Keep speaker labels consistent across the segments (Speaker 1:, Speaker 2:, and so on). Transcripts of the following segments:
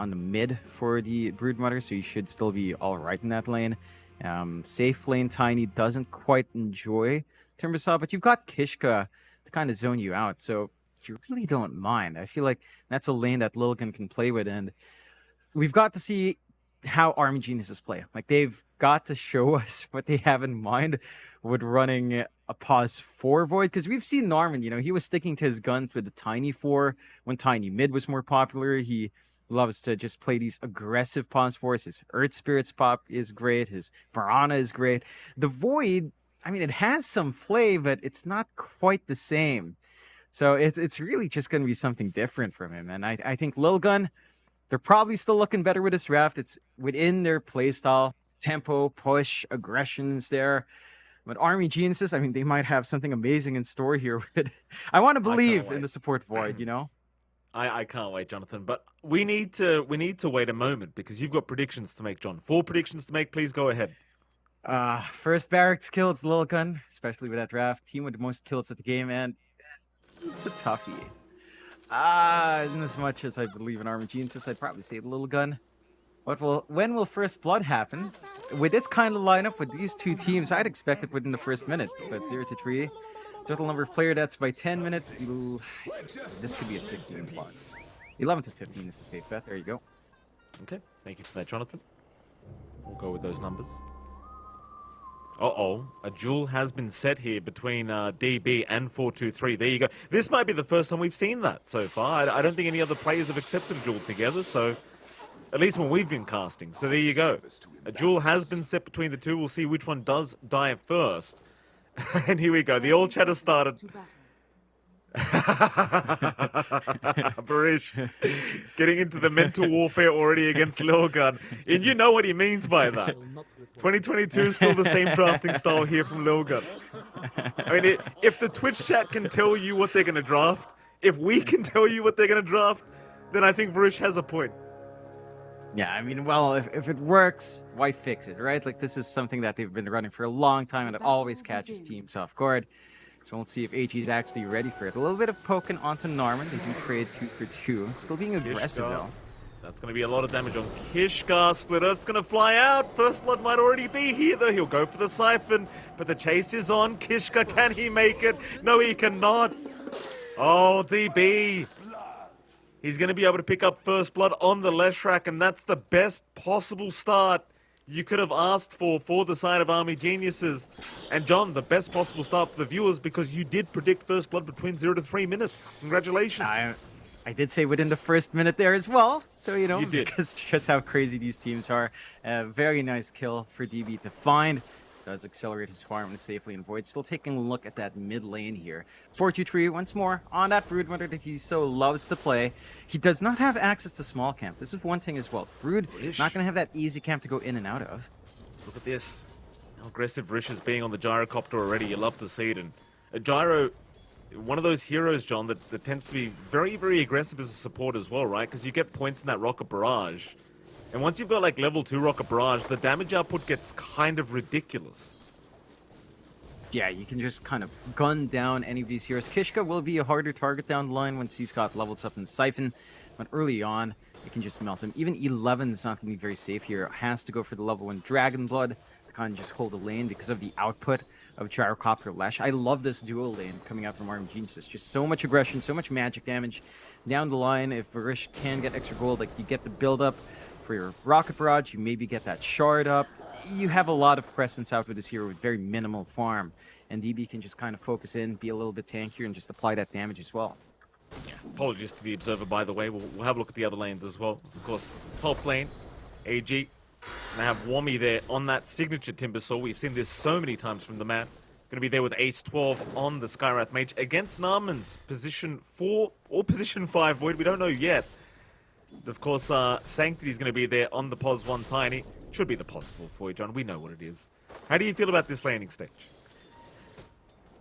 Speaker 1: on the mid for the Broodmother, so you should still be all right in that lane. Safe lane Tiny doesn't quite enjoy Timbersaw, but you've got Kishka to kind of zone you out, so you really don't mind. I feel like that's a lane that Lilgun can play with, and we've got to see how armygeniuses play. Like they've got to show us what they have in mind with running a pause 4 void, because we've seen Norman, he was sticking to his guns with the Tiny 4 when Tiny mid was more popular. He loves to just play these aggressive pause 4s. His Earth Spirits pop is great. His Piranha is great. The Void, I mean, it has some play, but it's not quite the same. So it's really just going to be something different from him. And I think Lilgun, they're probably still looking better with this draft. It's within their playstyle, tempo, push, aggressions there. But armygeniuses, I mean, they might have something amazing in store here. I want to believe in the support void,
Speaker 2: I can't wait, Jonathan. But we need to wait a moment because you've got predictions to make, John. 4 predictions to make. Please go ahead.
Speaker 1: First barracks kill, it's Lilgun, especially with that draft. Team with the most kills at the game, and it's a toughie. In as much as I believe in armygeniuses, I'd probably say Lilgun. When will first blood happen? With this kind of lineup, with these two teams, I'd expect it within the first minute. But 0-3, total number of player deaths by 10 minutes. This could be a 16 plus. 11-15 is the safe bet. There you go.
Speaker 2: Okay, thank you for that, Jonathan. We'll go with those numbers. Uh-oh, a duel has been set here between DB and 423. There you go. This might be the first time we've seen that so far. I don't think any other players have accepted a duel together, so at least when we've been casting. So there you go. A duel has been set between the two. We'll see which one does die first. And here we go. The all chatter started. Barish getting into the mental warfare already against Lilgun. And you know what he means by that. 2022 is still the same drafting style here from Lilgun. I mean, if the Twitch chat can tell you what they're going to draft, if we can tell you what they're going to draft, then I think Barish has a point.
Speaker 1: Yeah, I mean, well, if it works, why fix it, right? Like, this is something that they've been running for a long time, and it always catches teams off guard. So we'll see if AG is actually ready for it. A little bit of poking onto Norman. They do trade 2 for 2. Still being aggressive, though.
Speaker 2: That's going to be a lot of damage on Kishka. Splitter, it's going to fly out. First blood might already be here, though. He'll go for the siphon, but the chase is on. Kishka, can he make it? No, he cannot. Oh, DB. He's going to be able to pick up first blood on the Leshrac, and that's the best possible start you could have asked for the side of armygeniuses. And John, the best possible start for the viewers because you did predict first blood between 0-3 minutes. Congratulations.
Speaker 1: I did say within the first minute there as well. So,
Speaker 2: you did.
Speaker 1: Because just how crazy these teams are. Very nice kill for DB to find. Does accelerate his farm safely in Void. Still taking a look at that mid lane here. 4-2-3 once more on that Broodmother that he so loves to play. He does not have access to small camp. This is one thing as well. Brood not going to have that easy camp to go in and out of.
Speaker 2: Look at this. How aggressive Rish is being on the gyrocopter already. You love to see it. And a gyro, one of those heroes, John, that tends to be very, very aggressive as a support as well, right? Because you get points in that rocket barrage. And once you've got like level 2 rocket barrage, the damage output gets kind of ridiculous.
Speaker 1: Yeah, you can just kind of gun down any of these heroes. Kishka will be a harder target down the line once he's got levels up in Siphon. But early on, you can just melt him. Even 11 is not going to be very safe here. Has to go for the level 1 Dragon Blood to kind of just hold the lane because of the output of Gyrocopter Lash. I love this dual lane coming out from armygeniuses. Just so much aggression, so much magic damage down the line. If Varish can get extra gold, like you get the build up for your Rocket Barrage, you maybe get that shard up. You have a lot of presence out with this hero with very minimal farm. And DB can just kind of focus in, be a little bit tankier, and just apply that damage as well.
Speaker 2: Yeah, apologies to the observer, by the way. We'll have a look at the other lanes as well. Of course, top lane, AG. And I have Wommy there on that signature Timbersaw. We've seen this so many times from the man. Going to be there with Ace 12 on the Skywrath Mage against Narman's position 4 or position 5 Void. We don't know yet. Of course, Sanctity's going to be there on the POS 1 Tiny. Should be the POS 4 for you, John. We know what it is. How do you feel about this laning stage?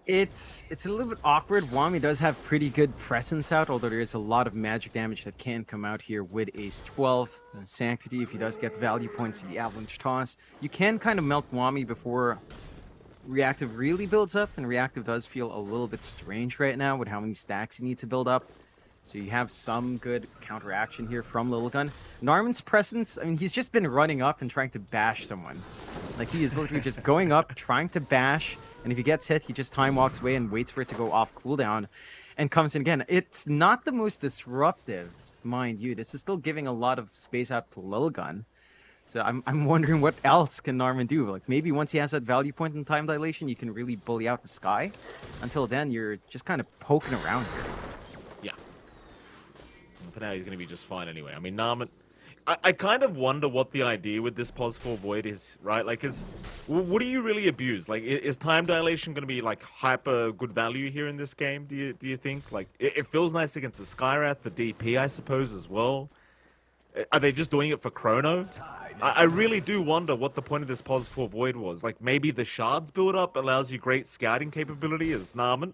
Speaker 1: It's a little bit awkward. Wami does have pretty good presence out, although there is a lot of magic damage that can come out here with Ace 12 and Sanctity. If he does get value points in the Avalanche Toss, you can kind of melt Wami before Reactive really builds up, and Reactive does feel a little bit strange right now with how many stacks you need to build up. So you have some good counteraction here from Lilgun. Narman's presence, I mean, he's just been running up and trying to bash someone. Like, he is literally just going up, trying to bash, and if he gets hit, he just time walks away and waits for it to go off cooldown and comes in again. It's not the most disruptive, mind you. This is still giving a lot of space out to Lilgun. So I'm wondering what else can Narman do? Like, maybe once he has that value point in time dilation, you can really bully out the sky. Until then, you're just kind of poking around here.
Speaker 2: Yeah. For now, he's going to be just fine anyway. I mean, Narman... I kind of wonder what the idea with this pos 4 void is, right? Like, what do you really abuse? Like, is time dilation going to be, like, hyper good value here in this game, do you think? Like, it feels nice against the Skyrath, the DP, I suppose, as well. Are they just doing it for Chrono? I really do wonder what the point of this pos 4 void was. Like, maybe the shards build up allows you great scouting capability as Narman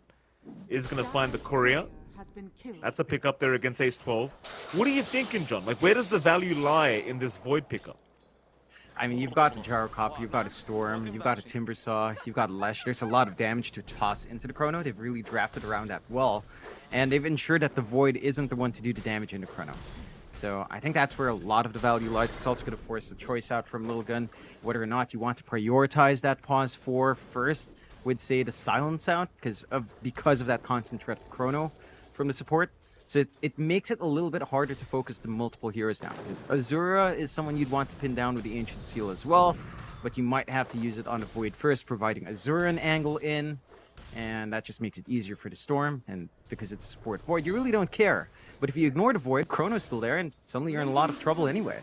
Speaker 2: is going to find the courier. That's a pickup there against Ace 12. What are you thinking, John? Like, where does the value lie in this void pickup?
Speaker 1: I mean, you've got the Gyrocopter, you've got a Storm, you've got a Timbersaw, you've got Lesh. There's a lot of damage to toss into the Chrono. They've really drafted around that well. And they've ensured that the Void isn't the one to do the damage in the Chrono. So I think that's where a lot of the value lies. It's also going to force a choice out from Lilgun, whether or not you want to prioritize that pause 4 first, would say the silence out, because of that constant threat of Chrono from the support. So it makes it a little bit harder to focus the multiple heroes down, because Azura is someone you'd want to pin down with the Ancient Seal as well, but you might have to use it on the Void first, providing Azura an angle in, and that just makes it easier for the Storm, and because it's a support Void, you really don't care. But if you ignore the Void, Chrono's still there, and suddenly you're in a lot of trouble anyway.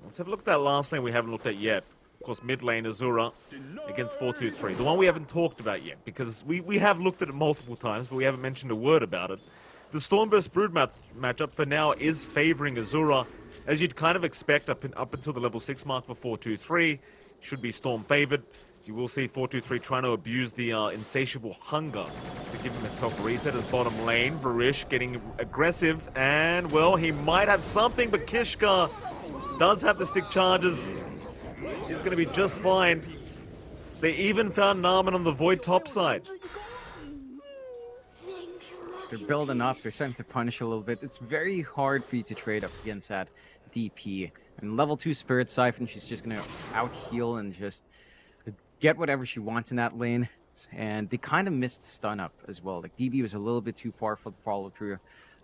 Speaker 2: Let's have a look at that last lane we haven't looked at yet. Of course, mid lane Azura against 4-2-3. The one we haven't talked about yet, because we have looked at it multiple times, but we haven't mentioned a word about it. The Storm vs Brood matchup for now is favoring Azura, as you'd kind of expect up until the level 6 mark for 4-2-3. Should be Storm favored. So you will see 4-2-3 trying to abuse the insatiable hunger to give himself a reset as bottom lane. Varish getting aggressive, and, well, he might have something, but Kishka does have the stick charges. He's going to be just fine. They even found Narman on the Void top side.
Speaker 1: They're building up, they're starting to punish a little bit. It's very hard for you to trade up against that DP. And level 2 Spirit Siphon, she's just going to out-heal and just get whatever she wants in that lane. And they kind of missed stun up as well. Like, DB was a little bit too far for the follow-through.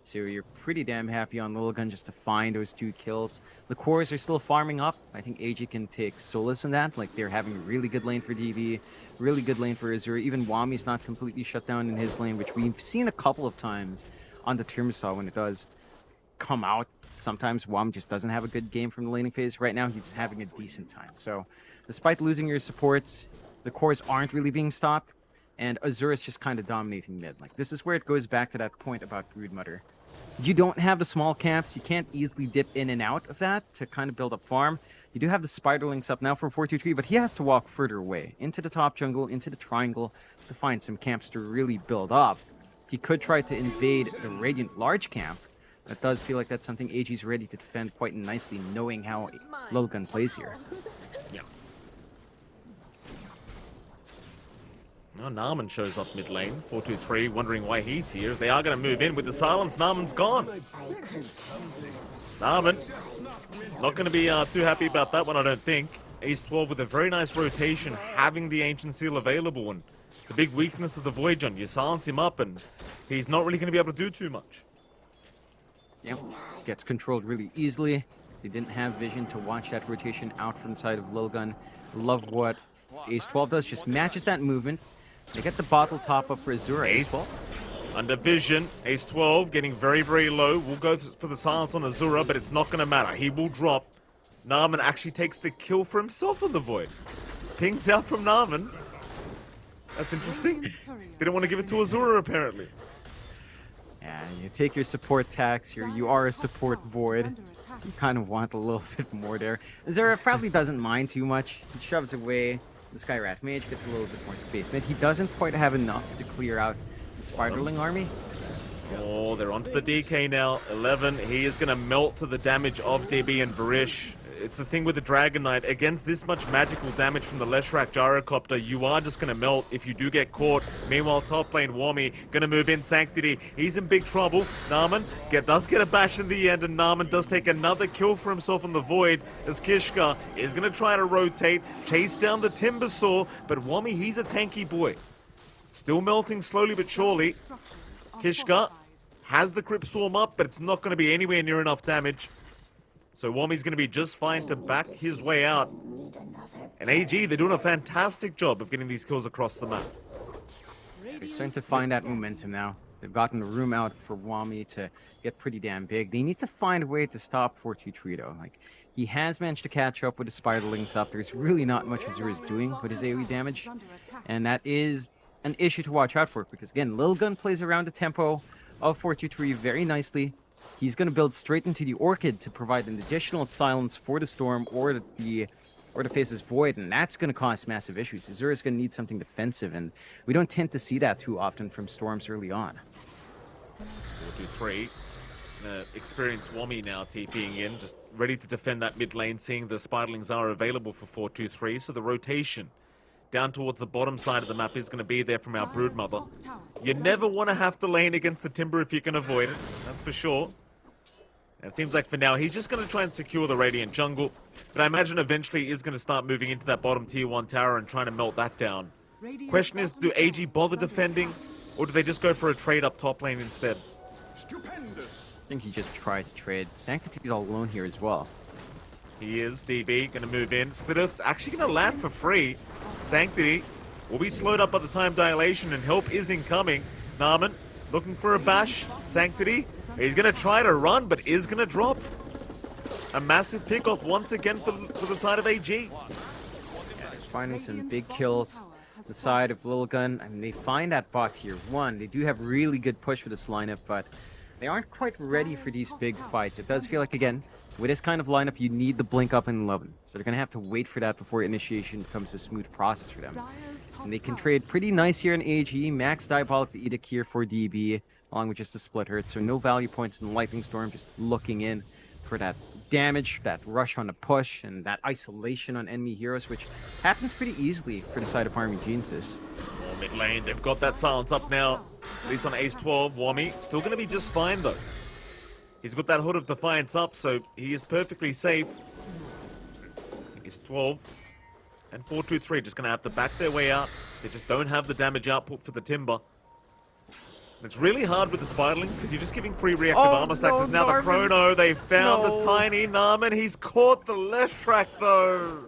Speaker 1: So you're pretty damn happy on Lilgun just to find those 2 kills. The cores are still farming up. I think AG can take solace in that. Like, they're having a really good lane for DB, really good lane for Azura. Even Wami's not completely shut down in his lane, which we've seen a couple of times on the Timbersaw when it does come out. Sometimes Wam just doesn't have a good game from the laning phase. Right now, he's having a decent time. So, despite losing your supports, the cores aren't really being stopped, and Azura's just kind of dominating mid. Like, this is where it goes back to that point about Broodmother. You don't have the small camps. You can't easily dip in and out of that to kind of build up farm. You do have the Spiderlings up now for 4-2-3, but he has to walk further away, into the top jungle, into the triangle, to find some camps to really build up. He could try to invade the Radiant large camp. That does feel like that's something AG's ready to defend quite nicely, knowing how Lilgun plays here.
Speaker 2: Yeah. Now Narman shows up mid lane, 4-2-3, wondering why he's here, as they are going to move in with the silence. Narman's gone. Narman, not going to be too happy about that one, I don't think. Ace 12 with a very nice rotation, having the Ancient Seal available, and the big weakness of the Void, John. You silence him up, and he's not really going to be able to do too much.
Speaker 1: Yep, gets controlled really easily. They didn't have vision to watch that rotation out from the side of Lilgun. Love what Ace 12 does, just matches that movement. They get the bottle top up for Azura.
Speaker 2: Ace under vision. Ace 12 getting very, very low. We'll go for the silence on Azura, but it's not going to matter. He will drop. Narman actually takes the kill for himself on the Void. Pings out from Narman. That's interesting. Didn't want to give it to Azura, apparently.
Speaker 1: Yeah, you take your support tax. You are a support Void. So you kind of want a little bit more there. Azura probably doesn't mind too much. He shoves away. The Skyrath Mage gets a little bit more space. He doesn't quite have enough to clear out the Spiderling army.
Speaker 2: Oh, they're onto the DK now. 11. He is going to melt to the damage of DB and Varish. it's the thing with the Dragon Knight. Against this much magical damage from the Leshrac Gyrocopter, you are just going to melt if you do get caught. Meanwhile, top lane Wami going to move in Sanctity. He's in big trouble. Narman does get a bash in the end, and Narman does take another kill for himself on the Void as Kishka is going to try to rotate, chase down the Timbersaw, but Wami, he's a tanky boy. Still melting slowly but surely. Kishka has the Crypt Swarm up, but it's not going to be anywhere near enough damage. So Wami's going to be just fine to back his way out. And AG, they're doing a fantastic job of getting these kills across the map.
Speaker 1: They're starting to find that momentum now. They've gotten the room out for Wami to get pretty damn big. They need to find a way to stop 423 though. Like, he has managed to catch up with his Spiderlings up. There's really not much Azure is doing with his AoE damage. And that is an issue to watch out for, because again, Lilgun plays around the tempo of 423 very nicely. He's going to build straight into the Orchid to provide an additional silence for the Storm or the Face's Void, and that's going to cause massive issues. Azure is going to need something defensive, and we don't tend to see that too often from Storms early on.
Speaker 2: 423. Experienced Wami now TPing in, just ready to defend that mid lane, seeing the Spiderlings are available for 423, so the rotation down towards the bottom side of the map is going to be there from our Broodmother. You never want to have to lane against the Timber if you can avoid it, that's for sure. And it seems like for now, he's just going to try and secure the Radiant jungle, but I imagine eventually he is going to start moving into that bottom tier 1 tower and trying to melt that down. Question is, do AG bother defending, or do they just go for a trade up top lane instead?
Speaker 1: I think he just tried to trade. Sanctity's all alone here as well.
Speaker 2: He is. DB going to move in. Split Earth's actually going to land for free. Sanctity will be slowed up by the time dilation, and help is incoming. Narman looking for a bash. Sanctity, he's going to try to run, but is going to drop. A massive pickoff once again for the side of AG.
Speaker 1: Finding some big kills. The side of Lilgun. I mean, they find that bot tier 1. They do have really good push for this lineup, but they aren't quite ready for these big fights. It does feel like, again, with this kind of lineup, you need the blink up in 11. So they're going to have to wait for that before initiation becomes a smooth process for them. And they can trade pretty nice here in AG. Max Diabolic the Edict here for DB, along with just a split hurt. So no value points in the Lightning Storm, just looking in for that damage, that rush on the push, and that isolation on enemy heroes, which happens pretty easily for the side of armygeniuses.
Speaker 2: Mid lane, they've got that silence up now. At least on Ace 12, Wami still going to be just fine though. He's got that Hood of Defiance up, so he is perfectly safe. He's 12. And 423 just going to have to back their way out. They just don't have the damage output for the Timber. And it's really hard with the Spiderlings because you're just giving free reactive armor stacks. As now the Chrono, they found the tiny Narman. He's caught the left track though.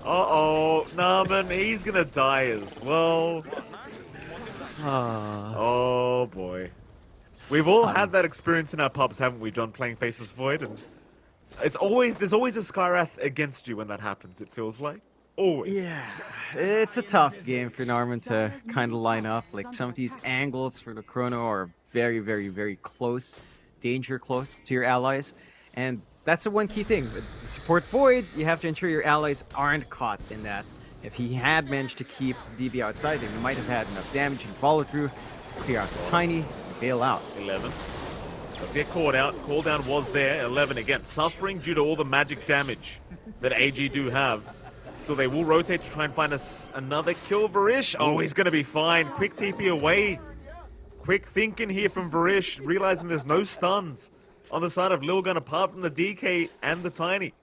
Speaker 2: Uh-oh, Narman, he's going to die as well. Oh boy. We've all had that experience in our pubs, haven't we, John, playing Faceless Void? And there's always a Skywrath against you when that happens, it feels like. Always.
Speaker 1: Yeah, it's a tough game for Narman to kind of line up. Like, some of these angles for the Chrono are very, very, very close, danger close to your allies. And that's the one key thing. With the support Void, you have to ensure your allies aren't caught in that. If he had managed to keep DB outside, they might have had enough damage and follow through, clear out the Tiny, bail out.
Speaker 2: 11. Let's get caught out. Cooldown was there. 11 again, suffering due to all the magic damage that AG do have. So they will rotate to try and find us another kill. Varish, oh, he's going to be fine. Quick TP away. Quick thinking here from Varish, realizing there's no stuns on the side of Lilgun apart from the DK and the Tiny.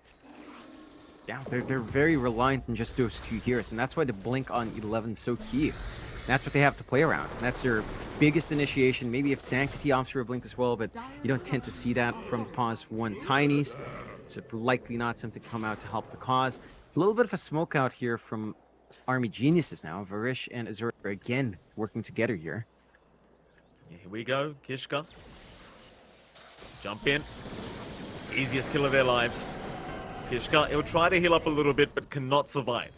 Speaker 1: Yeah, they're very reliant on just those two heroes, and that's why the blink on 11 is so key. That's what they have to play around. And that's their biggest initiation. Maybe if Sanctity opts for a blink as well, but you don't tend to see that from pause 1 Tinies. So likely not something to come out to help the cause. A little bit of a smoke out here from armygeniuses now. Varish and Azure are again working together here.
Speaker 2: Here we go, Kishka. Jump in. Easiest kill of their lives. Kishka, he'll try to heal up a little bit, but cannot survive.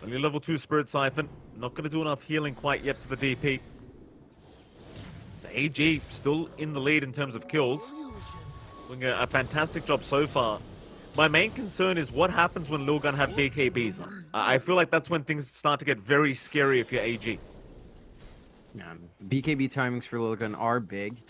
Speaker 2: Only level 2 Spirit Siphon. Not going to do enough healing quite yet for the DP. So AG still in the lead in terms of kills. Doing a fantastic job so far. My main concern is what happens when Lilgun have BKBs on. I feel like that's when things start to get very scary if you're AG.
Speaker 1: BKB timings for Lilgun are big.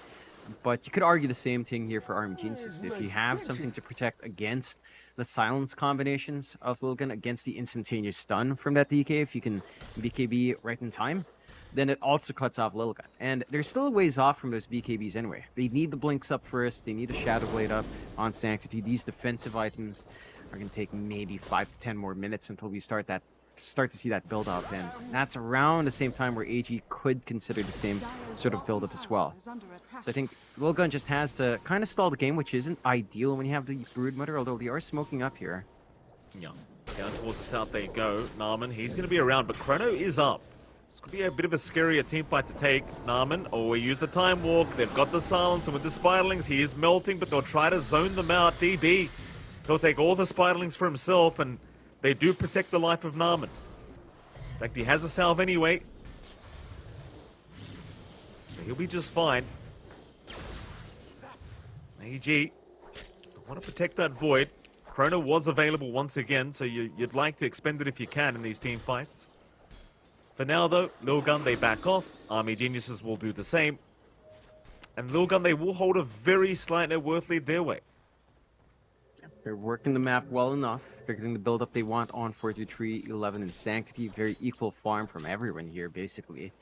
Speaker 1: But you could argue the same thing here for armygeniuses. If you have something to protect against the silence combinations of Lilgun, against the instantaneous stun from that DK, if you can BKB right in time, then it also cuts off Lilgun. And they're still a ways off from those BKBs anyway. They need the blinks up first, they need a Shadow Blade up on Sanctity. These defensive items are going to take maybe 5 to 10 more minutes until we start to see that build up, and that's around the same time where AG could consider the same sort of build up as well. So I think Lilgun just has to kind of stall the game, which isn't ideal when you have the Broodmother, although they are smoking up here.
Speaker 2: Yeah, down towards the south they go. Narman, he's going to be around, but Chrono is up. This could be a bit of a scarier team fight to take. Narman, we use the Time Walk. They've got the silence, and with the Spiderlings, he is melting, but they'll try to zone them out. DB, he'll take all the Spiderlings for himself, and they do protect the life of Narman. In fact, he has a salve anyway, so he'll be just fine. AG, want to protect that Void. Chrono was available once again, so you'd like to expend it if you can in these team fights. For now, though, Lilgun, they back off. armygeniuses will do the same. And Lilgun, they will hold a very slight net worth lead their way.
Speaker 1: They're working the map well enough. They're getting the build-up they want on 43, 11, and Sanctity. Very equal farm from everyone here, basically.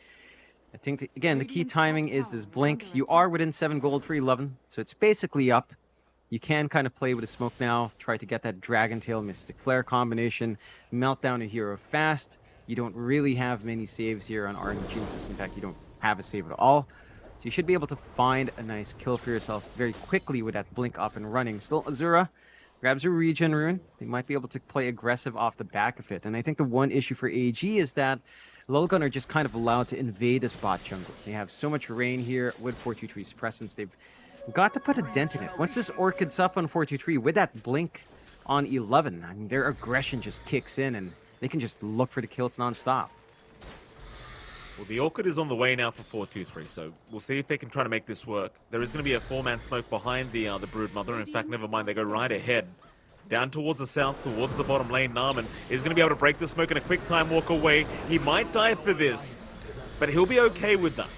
Speaker 1: I think, again, the key timing is this blink. You are within 7 gold for 11, so it's basically up. You can kind of play with a smoke now, try to get that Dragon Tail Mystic Flare combination, melt down a hero fast. You don't really have many saves here on armygeniuses. In fact, you don't have a save at all. So you should be able to find a nice kill for yourself very quickly with that blink up and running. Still, Azura grabs a regen rune. They might be able to play aggressive off the back of it. And I think the one issue for AG is that Lilgun are just kind of allowed to invade the spot jungle. They have so much rain here with 423's presence. They've got to put a dent in it. Once this Orchid's up on 423 with that blink on 11, I mean, their aggression just kicks in and they can just look for the kills non-stop.
Speaker 2: Well, the Orchid is on the way now for 423, so we'll see if they can try to make this work. There is going to be a 4-man smoke behind the Broodmother. In fact, never mind, they go right ahead. Down towards the south, towards the bottom lane. Narman is going to be able to break the smoke in a quick time walk away. He might die for this, but he'll be okay with that.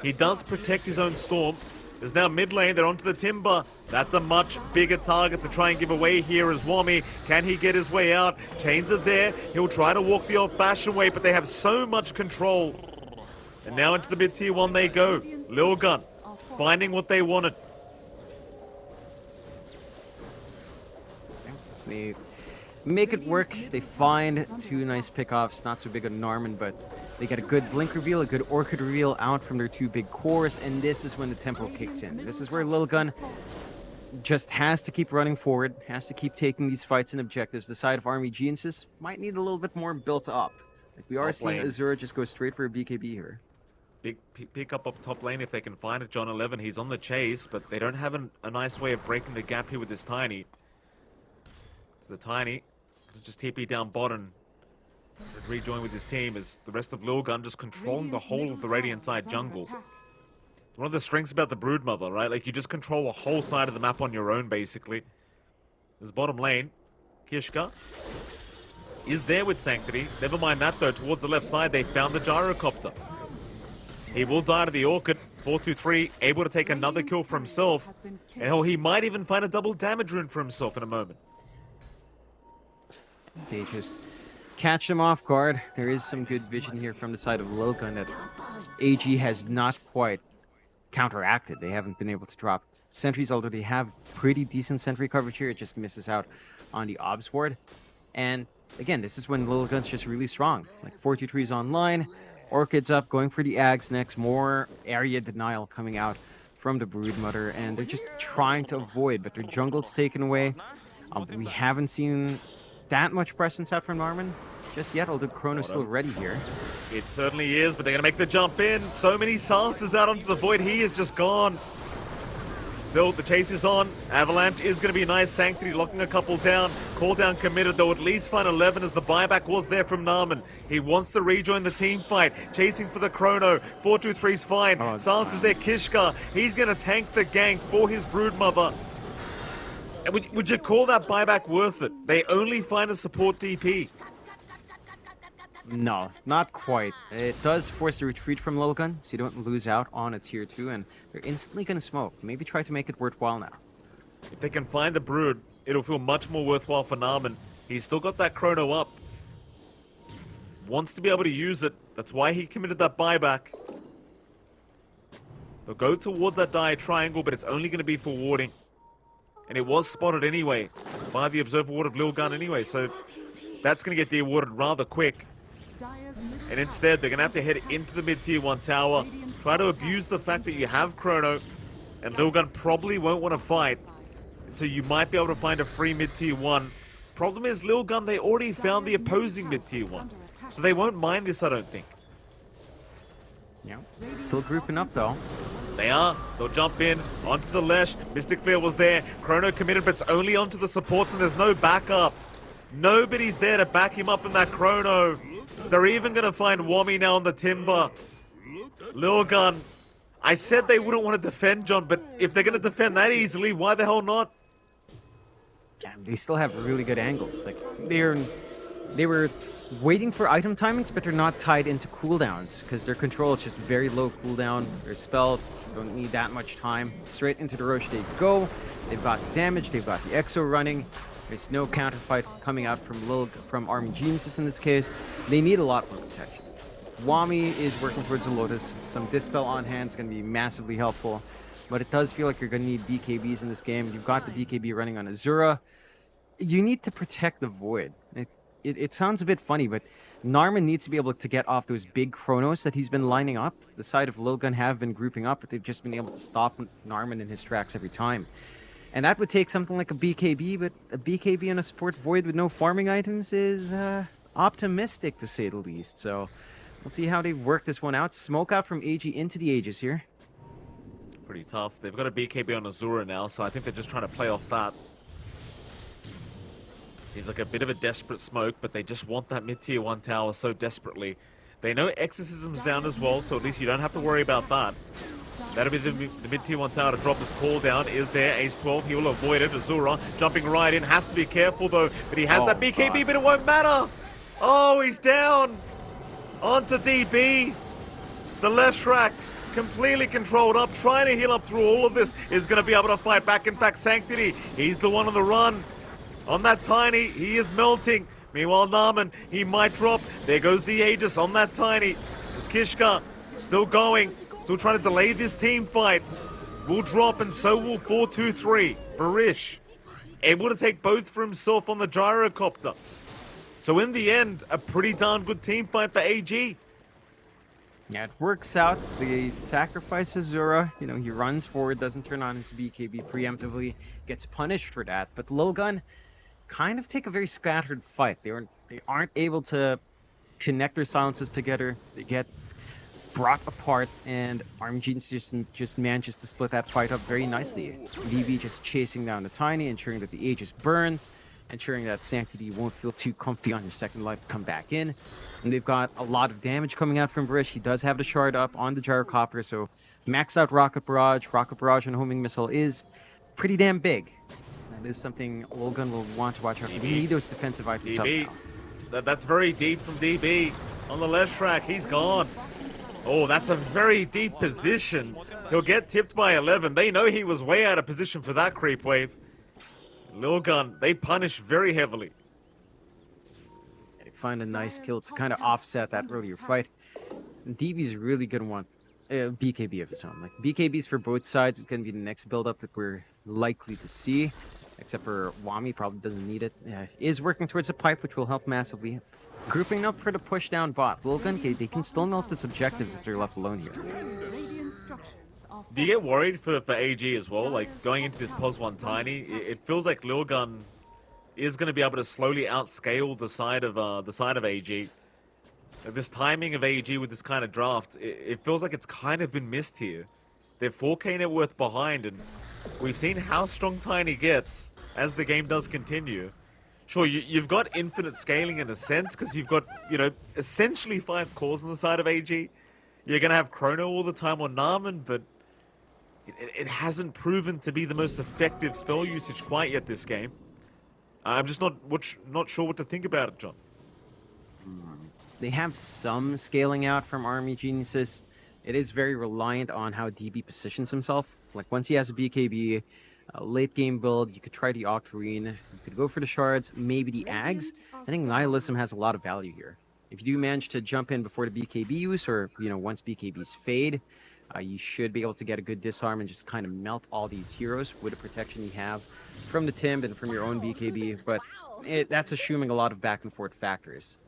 Speaker 2: He does protect his own Storm. There's now mid lane, they're onto the Timber. That's a much bigger target to try and give away here as Wami. Can he get his way out? Chains are there. He'll try to walk the old-fashioned way, but they have so much control. And now into the mid-tier 1 they go. Lilgun, finding what they wanted.
Speaker 1: They make it work. They find 2 nice pickoffs. Not so big on Narman, but they get a good blink reveal, a good Orchid reveal out from their 2 big cores, and this is when the tempo kicks in. This is where Lilgun just has to keep running forward, has to keep taking these fights and objectives. The side of armygeniuses might need a little bit more built up. Like we are seeing Azura just go straight for a BKB here.
Speaker 2: Big pick up top lane if they can find it. John 11, he's on the chase, but they don't have a nice way of breaking the gap here with this Tiny. So the Tiny could just TP down bottom and rejoin with his team as the rest of Lilgun just controlling the whole of the Radiant side jungle. One of the strengths about the Broodmother, right? Like, you just control a whole side of the map on your own, basically. This bottom lane, Kishka is there with Sanctity. Never mind that, though. Towards the left side, they found the Gyrocopter. He will die to the Orchid. 423, able to take another kill for himself. And hell, he might even find a double damage rune for himself in a moment.
Speaker 1: They just catch them off guard. There is some good vision here from the side of Lilgun that AG has not quite counteracted. They haven't been able to drop sentries, although they have pretty decent sentry coverage here. It just misses out on the obs ward. And again, this is when Lilgun's just really strong. Like 423 is online, Orchid's up, going for the Ags next, more area denial coming out from the Broodmother, and they're just trying to avoid, but their jungle's taken away. We haven't seen that much presence out from Narman just yet, although Chrono's still ready here.
Speaker 2: It certainly is, but they're going to make the jump in. So many silences out onto the Void. He is just gone. Still, the chase is on. Avalanche is going to be nice. Sanctity locking a couple down. Call down committed, though at least find 11 as the buyback was there from Narman. He wants to rejoin the team fight. Chasing for the Chrono. 423's fine. Silence is there. Kishka. He's going to tank the gank for his Broodmother. Would you call that buyback worth it? They only find a support DP.
Speaker 1: No, not quite. It does force a retreat from Lilgun, so you don't lose out on a tier 2, and they're instantly gonna smoke. Maybe try to make it worthwhile now.
Speaker 2: If they can find the Brood, it'll feel much more worthwhile for Narman. He's still got that Chrono up. Wants to be able to use it. That's why he committed that buyback. They'll go towards that dire triangle, but it's only going to be for warding. And it was spotted anyway by the Observer Ward of Lilgun anyway, so that's going to get de-warded rather quick. And instead, they're going to have to head into the mid-tier 1 tower, try to abuse the fact that you have Chrono, and Lilgun probably won't want to fight. So you might be able to find a free mid-tier 1. Problem is, Lilgun, they already found the opposing mid-tier 1. So they won't mind this, I don't think.
Speaker 1: Yeah, still grouping up though.
Speaker 2: They are. They'll jump in onto the Lesh. Mystic Fear was there. Chrono committed, but it's only onto the supports, and there's no backup. Nobody's there to back him up in that Chrono. They're even going to find Wami now on the Timber. Lilgun. I said they wouldn't want to defend, John, but if they're going to defend that easily, why the hell not?
Speaker 1: Yeah, they still have really good angles. Like they were waiting for item timings, but they're not tied into cooldowns because their control is just very low cooldown. Their spells don't need that much time. Straight into the Roche they go. They've got the damage. They've got the Exo running. There's no counterfight coming out from armygeniuses in this case. They need a lot more protection. Wami is working towards a Lotus. Some Dispel on hand is going to be massively helpful. But it does feel like you're going to need BKBs in this game. You've got the BKB running on Azura. You need to protect the Void. It sounds a bit funny, but Narman needs to be able to get off those big Chronos that he's been lining up. The side of Lilgun have been grouping up, but they've just been able to stop Narman in his tracks every time. And that would take something like a BKB, but a BKB on a support Void with no farming items is optimistic, to say the least. So let's see how they work this one out. Smoke out from AG into the Aegis here.
Speaker 2: Pretty tough. They've got a BKB on Azura now, so I think they're just trying to play off that. Seems like a bit of a desperate smoke, but they just want that mid-tier 1 tower so desperately. They know Exorcism's down as well, so at least you don't have to worry about that. That'll be the mid-tier 1 tower to drop his call down. Is there Ace 12? He will avoid it. Azura jumping right in. Has to be careful, though. But he has that BKB, God. But it won't matter. Oh, he's down. Onto DB. The Leshrac completely controlled up. Trying to heal up through all of this. Is going to be able to fight back. In fact, Sanctity, he's the one on the run. On that Tiny, he is melting. Meanwhile, Narman, he might drop. There goes the Aegis on that Tiny. Is Kishka still going. Still trying to delay this team fight. Will drop, and so will 4-2-3. Barish able to take both for himself on the gyrocopter. So in the end, a pretty darn good team fight for AG.
Speaker 1: Yeah, it works out. They sacrifice Azura. You know, he runs forward, doesn't turn on his BKB preemptively, gets punished for that. But Lilgun kind of take a very scattered fight. They aren't able to connect their silences together. They get brought apart, and armygeniuses just manages to split that fight up very nicely. DB just chasing down the Tiny, ensuring that the Aegis burns, ensuring that Sanctity won't feel too comfy on his second life to come back in. And they've got a lot of damage coming out from Varish. He does have the shard up on the gyrocopter, so max out Rocket Barrage. Rocket Barrage and Homing Missile is pretty damn big. That is something Lilgun will want to watch out for. We need those defensive items
Speaker 2: DB.
Speaker 1: up now.
Speaker 2: That's very deep from DB. On the Leshrac, he's gone. Oh, that's a very deep position. He'll get tipped by 11. They know he was way out of position for that creep wave. Lilgun, they punish very heavily.
Speaker 1: They find a nice kill to kind of offset that earlier fight. And DB's really going to want BKB of his own. Like, BKBs for both sides is going to be the next build-up that we're likely to see. Except for Wami, probably doesn't need it. Is working towards a pipe, which will help massively. Grouping up for the push down bot. Lilgun, they can still melt its objectives if they're left alone here.
Speaker 2: Do you get worried for AG as well? Like, going into this POS 1 Tiny, it feels like Lilgun is going to be able to slowly outscale the side of AG. This timing of AG with this kind of draft, it feels like it's kind of been missed here. They're 4K net worth behind, and we've seen how strong Tiny gets as the game does continue. Sure, you've got infinite scaling in a sense, because you've got, you know, essentially 5 cores on the side of AG. You're going to have Chrono all the time on Narman, but it hasn't proven to be the most effective spell usage quite yet this game. I'm just not sure what to think about it, John.
Speaker 1: they have some scaling out from Army Geniuses. It is very reliant on how DB positions himself. Like once he has a BKB, late game build, you could try the Octarine, you could go for the shards, maybe the Ags. I think Nihilism has a lot of value here. If you do manage to jump in before the BKB use, or once BKBs fade, you should be able to get a good disarm and just kind of melt all these heroes with the protection you have from the Timb and from your own BKB. But that's assuming a lot of back and forth factors.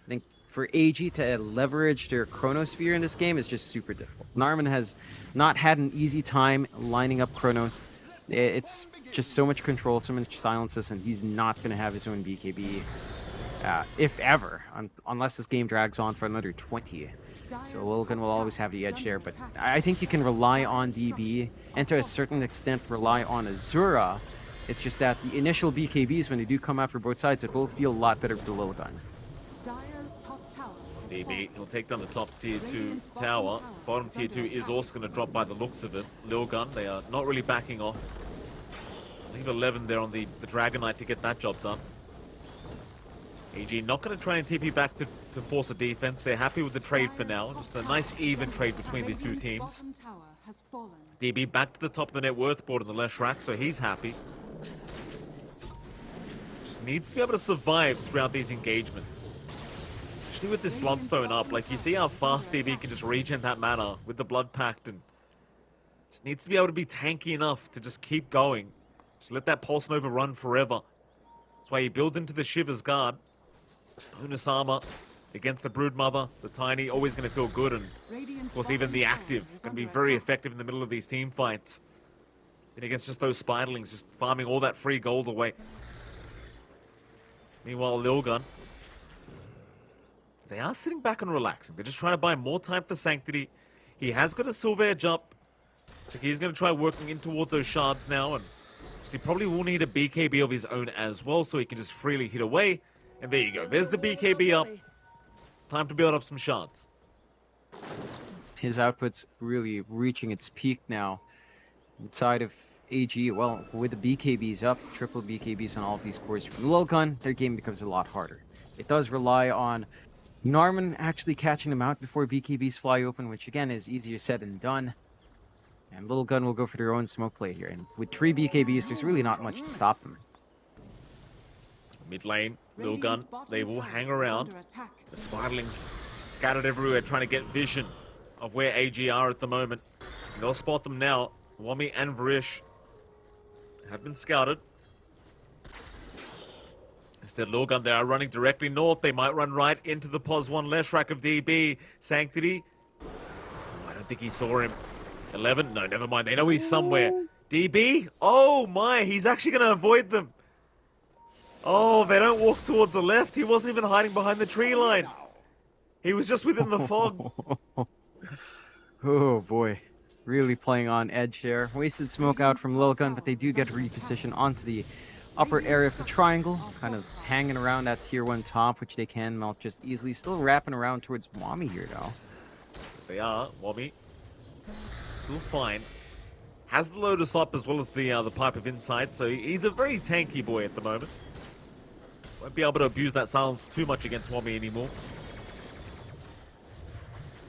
Speaker 1: I think for AG to leverage their Chronosphere in this game is just super difficult. Narman has not had an easy time lining up Chronos. It's just so much control, so much silences, and he's not going to have his own BKB, if ever, unless this game drags on for another 20. So Lilgun will always have the edge there, but I think you can rely on DB, and to a certain extent rely on Azura. It's just that the initial BKBs, when they do come out for both sides, it will feel a lot better for Lilgun.
Speaker 2: DB, he'll take down the top tier 2 tower. Bottom tier 2 is also going to drop by the looks of it. Lilgun, they are not really backing off. I think 11 there on the Dragon Knight to get that job done. AG not going to try and TP back to force a defense. They're happy with the trade for now. Just a nice even trade between the two teams. DB back to the top of the net worth board on the left rack, so he's happy. Just needs to be able to survive throughout these engagements. Especially with this Bloodstone up. Like, you see how fast DB can just regen that mana with the Blood Pact, and just needs to be able to be tanky enough to just keep going. Just let that Pulse Nova run forever. That's why he builds into the Shiver's Guard. Bonus armor against the Broodmother, the Tiny, always going to feel good, and of course even the Active going to be very effective in the middle of these team fights. And against just those Spiderlings, just farming all that free gold away. Meanwhile, Lilgun, they are sitting back and relaxing. They're just trying to buy more time for Sanctity. He has got a Silver Edge up, so he's going to try working in towards those shards now, and he probably will need a BKB of his own as well, so he can just freely hit away. And there you go. There's the BKB up. Time to build up some shards.
Speaker 1: His output's really reaching its peak now. Inside of AG, well, with the BKBs up, triple BKBs on all of these cores from Lilgun, their game becomes a lot harder. It does rely on Narman actually catching them out before BKBs fly open, which again is easier said than done. And Lilgun will go for their own smoke play here. And with 3 BKBs, there's really not much to stop them.
Speaker 2: Mid lane, Lilgun, they will hang around. The Spiderlings scattered everywhere trying to get vision of where AG are at the moment. And they'll spot them now. Wami and Varish have been scouted. Instead, Lilgun, they are running directly north. They might run right into the POS 1 Leshrac of DB. Sanctity. Oh, I don't think he saw him. 11? No, never mind. They know he's somewhere. DB? Oh my, he's actually going to avoid them. Oh, they don't walk towards the left. He wasn't even hiding behind the tree line. He was just within the fog.
Speaker 1: Oh boy. Really playing on edge there. Wasted smoke out from Lilgun, but they do get repositioned onto the upper area of the triangle. Kind of hanging around that tier 1 top, which they can melt just easily. Still wrapping around towards Wami here, though.
Speaker 2: They are. Wami. Still fine. Has the Lotus up as well as the Pipe of Insight, so he's a very tanky boy at the moment. Won't be able to abuse that silence too much against Wami anymore.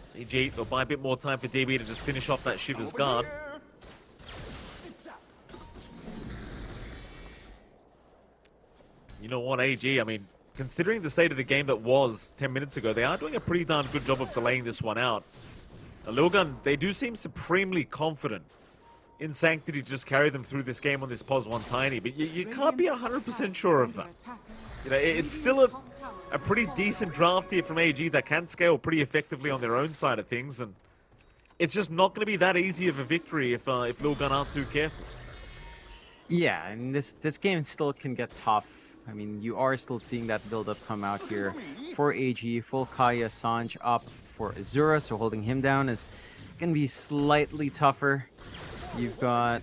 Speaker 2: CG, they'll buy a bit more time for DB to just finish off that Shiver's Guard. You know what, AG, I mean, considering the state of the game that was 10 minutes ago, they are doing a pretty darn good job of delaying this one out. Lilgun, they do seem supremely confident in Sanctity to just carry them through this game on this POS 1 Tiny, but you can't be 100% sure of that. You know, it's still a pretty decent draft here from AG that can scale pretty effectively on their own side of things, and it's just not going to be that easy of a victory if Lilgun aren't too careful.
Speaker 1: Yeah, and this game still can get tough. I mean, you are still seeing that build-up come out here for AG. Full Kaya Sanj up for Azura, so holding him down is going to be slightly tougher. You've got,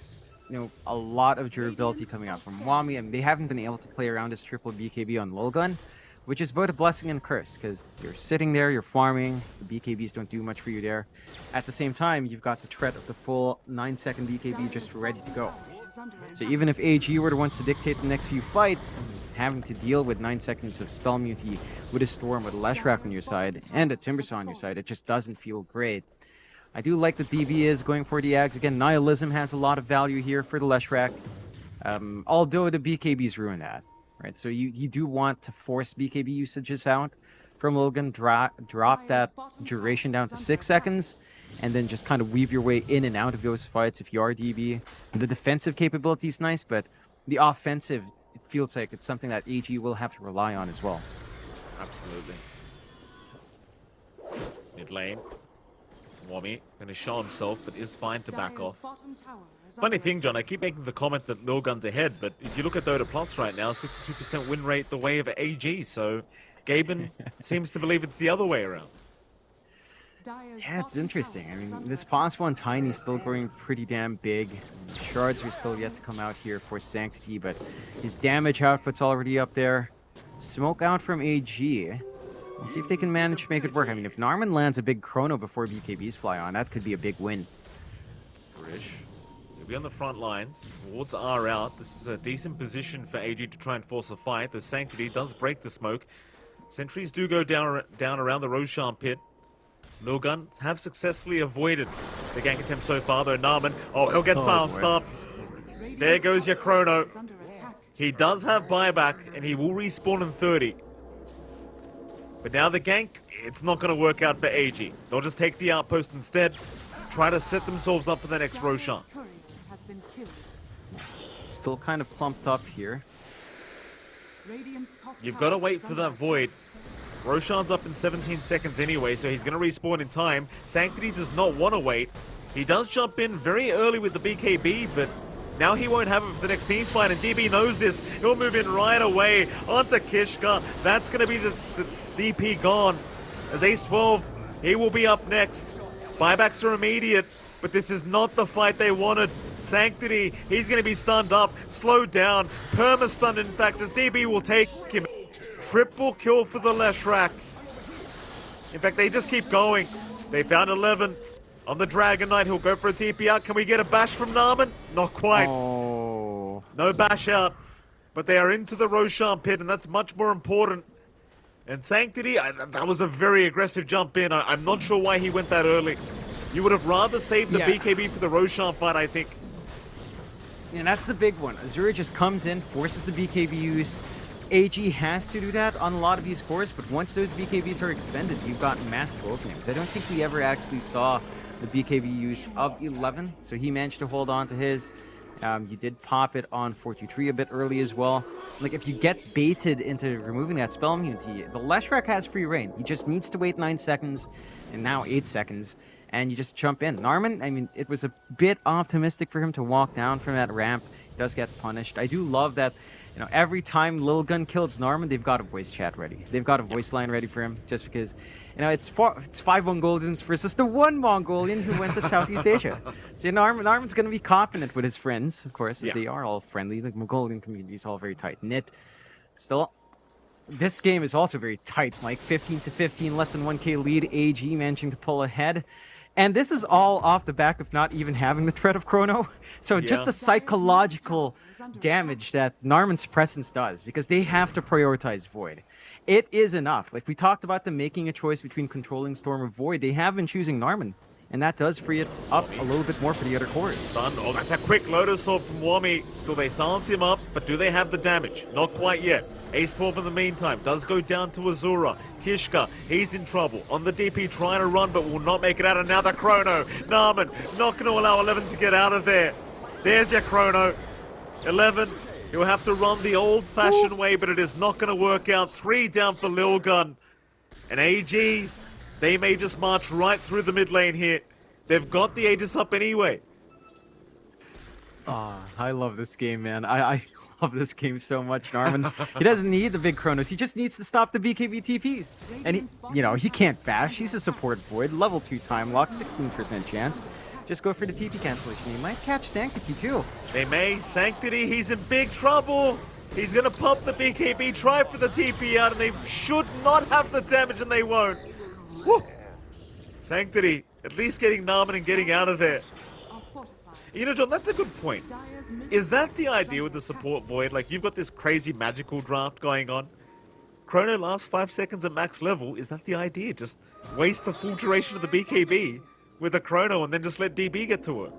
Speaker 1: a lot of durability coming out from Wami, and they haven't been able to play around this triple BKB on Lilgun, which is both a blessing and a curse, because you're sitting there, you're farming, the BKBs don't do much for you there. At the same time, you've got the threat of the full 9-second BKB just ready to go. So even if AG were the ones to dictate the next few fights, having to deal with 9 seconds of spell immunity with a Storm, with a Leshrac on your side, and a Timbersaw on your side, it just doesn't feel great. I do like that DB is going for the Ags. Again, Nihilism has a lot of value here for the Leshrac. Although the BKBs ruin that, right? So you do want to force BKB usages out from Lilgun, drop that duration down to 6 seconds, and then just kind of weave your way in and out of those fights if you are DB. The defensive capability is nice, but the offensive, it feels like it's something that AG will have to rely on as well.
Speaker 2: Absolutely. Mid lane. Wommy going to show himself, but is fine to back off. Funny thing, John, I keep making the comment that Lilgun's ahead, but if you look at Dota Plus right now, 62% win rate the way of AG, so Gaben seems to believe it's the other way around.
Speaker 1: Yeah, it's interesting. I mean, this Pos 1 Tiny is still growing pretty damn big. Shards are still yet to come out here for Sanctity, but his damage output's already up there. Smoke out from AG. Let's see if they can manage to make it work. I mean, if Narman lands a big chrono before BKBs fly on, that could be a big win.
Speaker 2: Grish. He'll be on the front lines. Wards are out. This is a decent position for AG to try and force a fight. The Sanctity does break the smoke. Sentries do go down around the Roshan pit. Lilgun have successfully avoided the gank attempt so far, though Narman, he'll get silenced up. There goes your chrono. He does have buyback, and he will respawn in 30. But now the gank, it's not going to work out for AG. They'll just take the outpost instead, try to set themselves up for the next Roshan.
Speaker 1: Still kind of clumped up here.
Speaker 2: You've got to wait for that void. Roshan's up in 17 seconds anyway, so he's going to respawn in time. Sanctity does not want to wait. He does jump in very early with the BKB, but now he won't have it for the next team fight, and DB knows this. He'll move in right away onto Kishka. That's going to be the DP gone. As Ace 12, he will be up next. Buybacks are immediate, but this is not the fight they wanted. Sanctity, he's going to be stunned up, slowed down, perma-stunned in fact, as DB will take him. Triple kill for the Leshrac. In fact, they just keep going. They found 11 on the Dragon Knight. He'll go for a TP out. Can we get a bash from Narman? Not quite.
Speaker 1: Oh.
Speaker 2: No bash out. But they are into the Roshan pit, and that's much more important. And Sanctity, that was a very aggressive jump in. I'm not sure why he went that early. You would have rather saved the BKB for the Roshan fight, I think.
Speaker 1: And that's the big one. Azura just comes in, forces the BKB use. AG has to do that on a lot of these cores, but once those BKBs are expended, you've got massive openings. I don't think we ever actually saw the BKB use of 11, so he managed to hold on to his. You did pop it on 423 a bit early as well. Like, if you get baited into removing that spell immunity, the Leshrac has free reign. He just needs to wait 9 seconds, and now 8 seconds, and you just jump in. Narman, I mean, it was a bit optimistic for him to walk down from that ramp. He does get punished. I do love that, you know, every time Lilgun kills Narman, they've got a voice chat ready. They've got a voice line ready for him, just because, you know, it's 5 Mongolians versus the 1 Mongolian who went to Southeast Asia. So Narman's going to be copping it with his friends, of course, as they are all friendly. The Mongolian community is all very tight-knit. Still, this game is also very tight, like 15-15, less than 1k lead, AG managing to pull ahead. And this is all off the back of not even having the threat of Chrono. So just the psychological damage that Narman's presence does, because they have to prioritize Void. It is enough. Like, we talked about them making a choice between controlling Storm or Void. They have been choosing Narman, and that does free it up a little bit more for the other cores.
Speaker 2: Stun. Oh, that's a quick Lotus Sword from Wommy. Still, they silence him up, but do they have the damage? Not quite yet. Ace 12 in the meantime does go down to Azura. Kishka, he's in trouble. On the DP, trying to run, but will not make it out. And now the Chrono. Narman, not going to allow 11 to get out of there. There's your Chrono. 11, he'll have to run the old-fashioned way, but it is not going to work out. 3 down for Lilgun. And AG, they may just march right through the mid lane here. They've got the Aegis up anyway.
Speaker 1: I love this game, man. I love this game so much, Narman. He doesn't need the big Chronos. He just needs to stop the BKB TPs. And, he can't bash. He's a support Void. Level 2 time lock, 16% chance. Just go for the TP cancellation. He might catch Sanctity, too.
Speaker 2: They may. Sanctity, he's in big trouble. He's going to pop the BKB, try for the TP out, and they should not have the damage, and they won't. Woo! Sanctity, at least getting Narman and getting out of there. You know, John, that's a good point. Is that the idea with the support void? Like, you've got this crazy magical draft going on. Chrono lasts 5 seconds at max level. Is that the idea? Just waste the full duration of the BKB with a chrono and then just let DB get to work.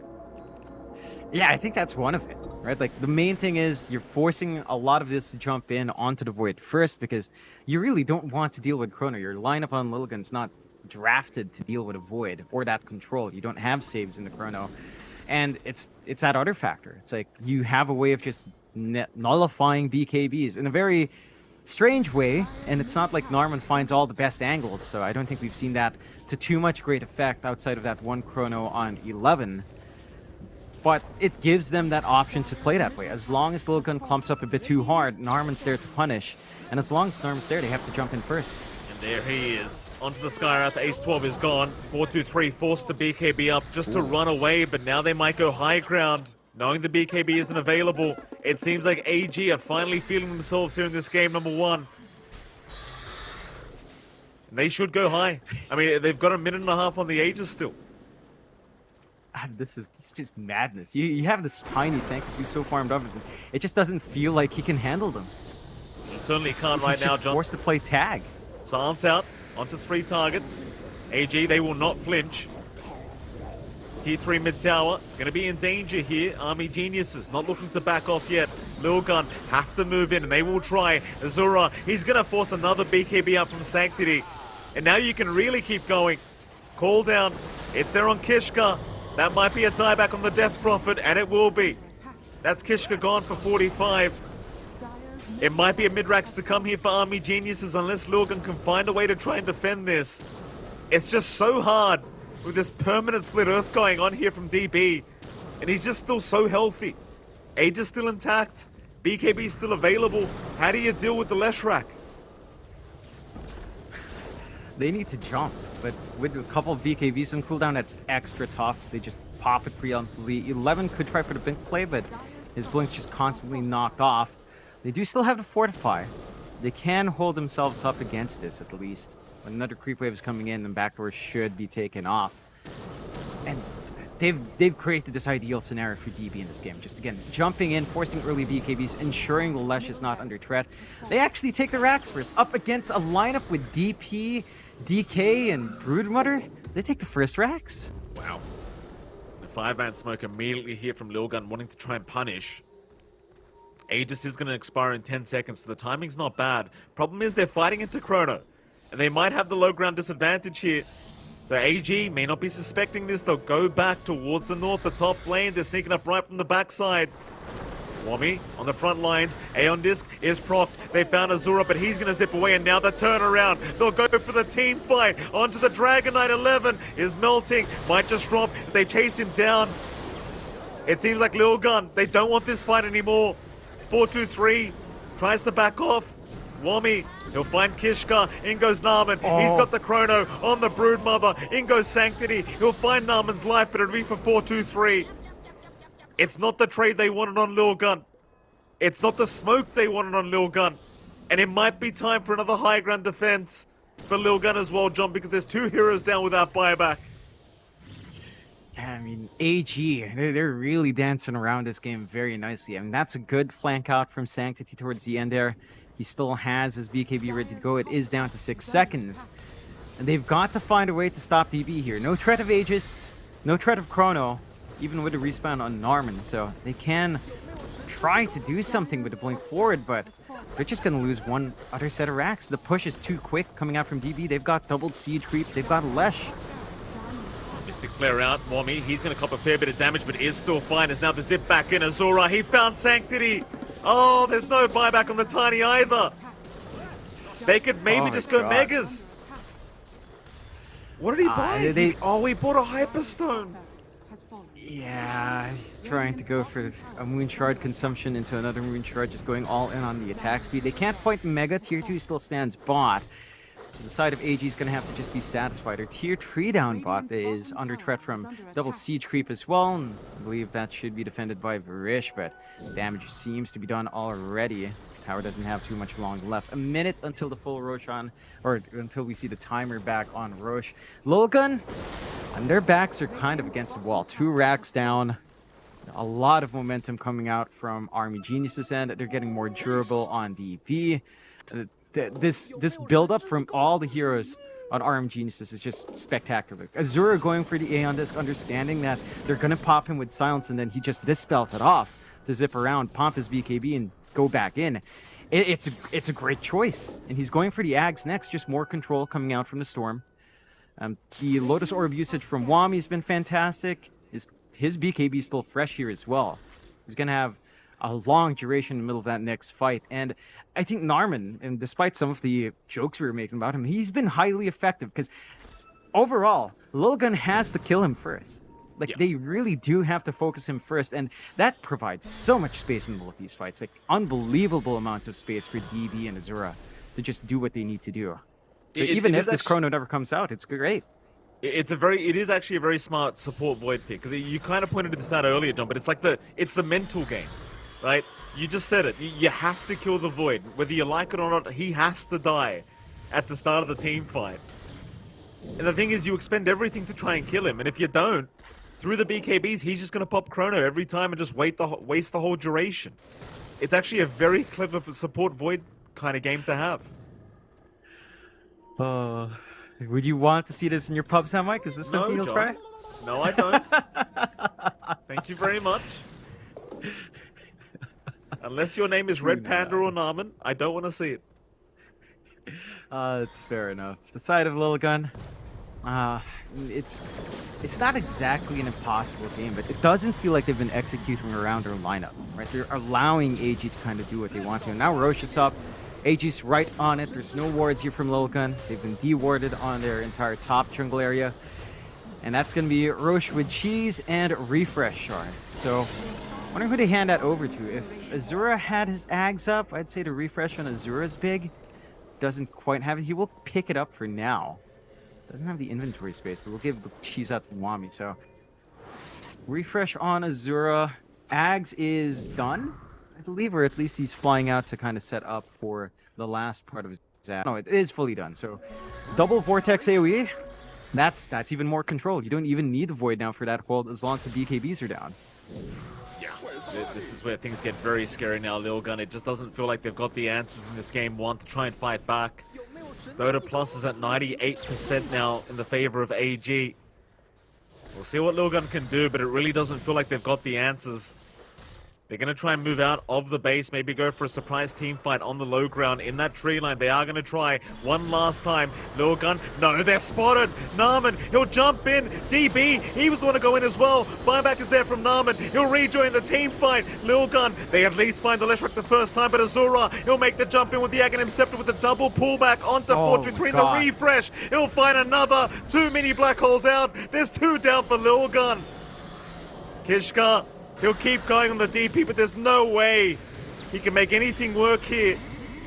Speaker 1: Yeah, I think that's one of it, right? Like, the main thing is you're forcing a lot of this to jump in onto the void first because you really don't want to deal with chrono. Your lineup on Lilgun's not drafted to deal with a void or that control. You don't have saves in the chrono. And it's that other factor. It's like you have a way of just nullifying BKBs in a very strange way, and it's not like Narman finds all the best angles, so I don't think we've seen that to too much great effect outside of that one chrono on 11. But it gives them that option to play that way. As long as Lilgun clumps up a bit too hard, Narman's there to punish, and as long as Narman's there, they have to jump in first.
Speaker 2: And there he is. Onto the Skywrath. Ace 12 is gone. 4-2-3 forced the BKB up just to run away, but now they might go high ground. Knowing the BKB isn't available, it seems like AG are finally feeling themselves here in this game number 1. And they should go high. I mean, they've got a minute and a half on the Aegis still.
Speaker 1: This is just madness. You have this tiny Sanctity so farmed up, it just doesn't feel like he can handle them.
Speaker 2: He certainly can't right now,
Speaker 1: John. He's forced to play tag.
Speaker 2: Silence out onto 3 targets. AG, they will not flinch. T3 mid tower, gonna be in danger here. armygeniuses not looking to back off yet. Lilgun have to move in and they will try. Azura, he's gonna force another BKB out from Sanctity. And now you can really keep going. Call down, it's there on Kishka. That might be a dieback on the Death Prophet, and it will be. That's Kishka gone for 45. It might be a mid-rax to come here for armygeniuses unless Lilgun can find a way to try and defend this. It's just so hard with this permanent split earth going on here from DB. And he's just still so healthy. Age is still intact. BKB is still available. How do you deal with the Leshrac?
Speaker 1: They need to jump, but with a couple of BKBs on cooldown, that's extra tough. They just pop it preemptively. 11 could try for the blink play, but his blink's just constantly knocked off. They do still have to fortify. They can hold themselves up against this, at least. When another creep wave is coming in, then backdoor should be taken off. And they've created this ideal scenario for DB in this game. Just again, jumping in, forcing early BKBs, ensuring the Lesh is not under threat. They actually take the racks first, up against a lineup with DP, DK, and Broodmother. They take the first racks.
Speaker 2: Wow. The 5-man smoke immediately here from Lilgun, wanting to try and punish. Aegis is going to expire in 10 seconds, so the timing's not bad. Problem is they're fighting into Chrono, and they might have the low ground disadvantage here. The AG may not be suspecting this. They'll go back towards the north, the top lane. They're sneaking up right from the backside. Wami on the front lines. Aeon Disc is procced. They found Azura, but he's going to zip away, and now the turnaround. They'll go for the team fight. Onto the Dragon Knight. 11 is melting. Might just drop as they chase him down. It seems like Lilgun, they don't want this fight anymore. 4-2-3 tries to back off. Wami, he'll find Kishka. In goes Narman. He's got the chrono on the Broodmother. In goes Sanctity. He'll find Narman's life, but it'll be for 4-2-3. It's not the trade they wanted on Lilgun. It's not the smoke they wanted on Lilgun. And it might be time for another high ground defense for Lilgun as well, John, because there's 2 heroes down without buyback.
Speaker 1: I mean, AG, they're really dancing around this game very nicely. I mean, that's a good flank out from Sanctity towards the end there. He still has his BKB ready to go. It is down to 6 seconds. And they've got to find a way to stop DB here. No threat of Aegis, no threat of Chrono, even with a respawn on Narman. So they can try to do something with the blink forward, but they're just going to lose one other set of racks. The push is too quick coming out from DB. They've got doubled siege creep. They've got Lesh.
Speaker 2: Mystic Flare out. Wami, he's going to cop a fair bit of damage, but is still fine. As now the zip back in. Azura, he found Sanctity. Oh, there's no buyback on the Tiny either. They could maybe just go Megas. What did he buy? He bought a Hyperstone.
Speaker 1: Yeah, he's trying to go for a Moon Shard consumption into another Moon Shard, just going all in on the attack speed. They can't point Mega. Tier 2 still stands bot. So the side of AG is going to have to just be satisfied. Our Tier 3 down bot is under threat from double siege creep as well. And I believe that should be defended by Varish, but damage seems to be done already. Tower doesn't have too much long left. A minute until the full Roshan, or until we see the timer back on Rosh. Lilgun, and their backs are kind of against the wall. 2 racks down. A lot of momentum coming out from Army Geniuses end. They're getting more durable on DP. This build up from all the heroes on Arm Geniuses is just spectacular. Azura going for the A on disc, understanding that they're gonna pop him with silence, and then he just dispels it off to zip around, pump his BKB, and go back in. It's a great choice, and he's going for the Ags next. Just more control coming out from the Storm. The Lotus Orb usage from Wami has been fantastic. His BKB is still fresh here as well. He's gonna have a long duration in the middle of that next fight, and I think Narman, and despite some of the jokes we were making about him, he's been highly effective because overall, Lilgun has to kill him first. Like, they really do have to focus him first, and that provides so much space in the middle of these fights. Like, unbelievable amounts of space for DB and Azura to just do what they need to do. So even if this chrono never comes out, it's great.
Speaker 2: It is actually a very smart support Void pick, because you kind of pointed this out earlier, John, but it's the mental games, right? You just said it. You have to kill the Void. Whether you like it or not, he has to die at the start of the team fight. And the thing is, you expend everything to try and kill him, and if you don't, through the BKBs, he's just going to pop chrono every time and just waste the whole duration. It's actually a very clever support Void kind of game to have.
Speaker 1: Would you want to see this in your pub, Sam Mike? Is this something you'll try?
Speaker 2: No, I don't. Thank you very much. Unless your name is Red Panda or Narman, I don't want to see it.
Speaker 1: It's fair enough. The side of Lilgun, it's not exactly an impossible game, but it doesn't feel like they've been executing around their lineup, right? They're allowing AG to kind of do what they want to. And now Roche is up. AG's right on it. There's no wards here from Lilgun. They've been dewarded on their entire top jungle area. And that's going to be Roche with Cheese and Refresh Shard. So, wondering who they hand that over to. If Azura had his Ags up, I'd say the Refresh on Azura's big. Doesn't quite have it. He will pick it up for now. Doesn't have the inventory space. We'll give the Cheese out to Wami. So, Refresh on Azura. Ags is done, I believe, or at least he's flying out to kind of set up for the last part of his ad. No, it is fully done. So, double Vortex AoE. That's even more control. You don't even need the Void now for that hold as long as the BKBs are down.
Speaker 2: Yeah, this is where things get very scary now, Lilgun. It just doesn't feel like they've got the answers in this game, one, to try and fight back. Dota Plus is at 98% now in the favor of AG. We'll see what Lilgun can do, but it really doesn't feel like they've got the answers. They're going to try and move out of the base, maybe go for a surprise team fight on the low ground in that tree line. They are going to try one last time. Lilgun, no, they're spotted. Narman, he'll jump in. DB, he was the one to go in as well. Buyback is there from Narman. He'll rejoin the team fight. Lilgun, they at least find the Leshrac the first time, but Azura, he'll make the jump in with the Aghanim Scepter with the double pullback onto 423 in the refresh. He'll find another. Too many black holes out. There's two down for Lilgun. Kishka, he'll keep going on the DP, but there's no way he can make anything work here,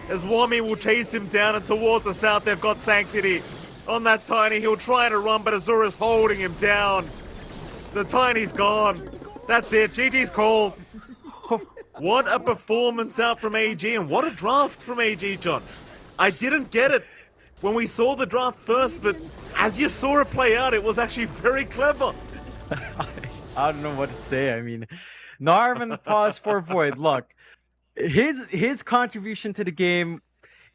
Speaker 2: as Wami will chase him down, and towards the south they've got Sanctity. On that Tiny, he'll try to run, but Azura's holding him down. The Tiny's gone. That's it. GG's called. What a performance out from AG, and what a draft from AG, John. I didn't get it when we saw the draft first, but as you saw it play out, it was actually very clever.
Speaker 1: I don't know what to say. I mean, Narman pause for Void. Look, his contribution to the game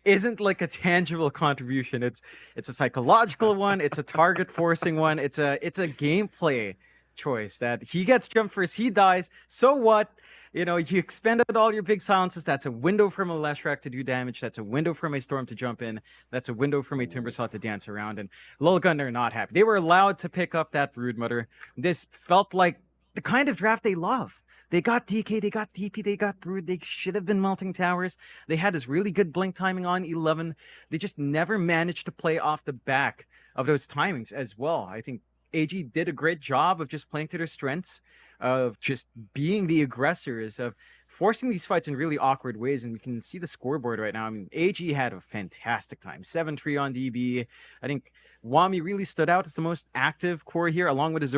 Speaker 1: isn't like a tangible contribution. It's a psychological one. It's a target forcing one. It's a gameplay choice that he gets jumped first, he dies. So what? You know, you expended all your big silences. That's a window from a Leshrac to do damage. That's a window from a Storm to jump in. That's a window from a Timbersaw to dance around. And Lilgun are not happy. They were allowed to pick up that Broodmother. This felt like the kind of draft they love. They got DK, they got DP, they got Brood. They should have been melting towers. They had this really good blink timing on 11. They just never managed to play off the back of those timings as well. I think AG did a great job of just playing to their strengths, of just being the aggressors, of forcing these fights in really awkward ways. And we can see the scoreboard right now. I mean, AG had a fantastic time. 7-3 on DB. I think Wami really stood out as the most active core here, along with Azura.